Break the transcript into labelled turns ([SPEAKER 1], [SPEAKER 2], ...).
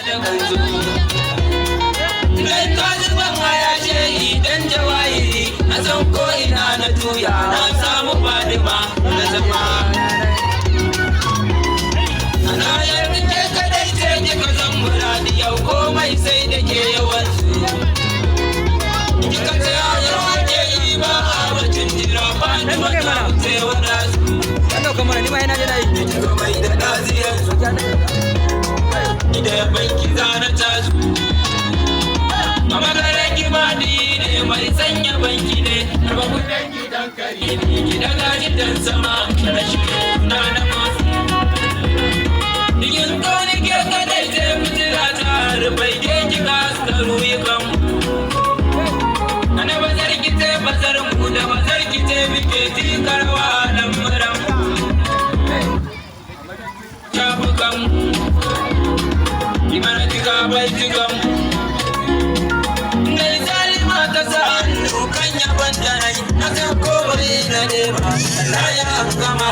[SPEAKER 1] da kanzo dan ka zuban haya ce idan jawayi a san ko ina na tuya na samu fadima na zama ana yarda ke kadai ce kika zan muradi yau komai sai da ke yawan su kika ce yawa ke yi ba a bacin jira fadima ta wuce wada su
[SPEAKER 2] kamar ni ma yana da yi
[SPEAKER 1] kika mai da daziyar su idan banki zana tasu a magarar kimani ne mai sanya banki ne raba kudin gidan kari ne gida gaji dan sama da shi na masu digin kone ke kadai ce fitila ta rufai ke kika suka ruyi kan ana bazar kite bazar mu da bazar kite bike tikarwa dan muram shafukan imana tika bai tikam kan yaban da rai na kan kowai na nema Allah ya gama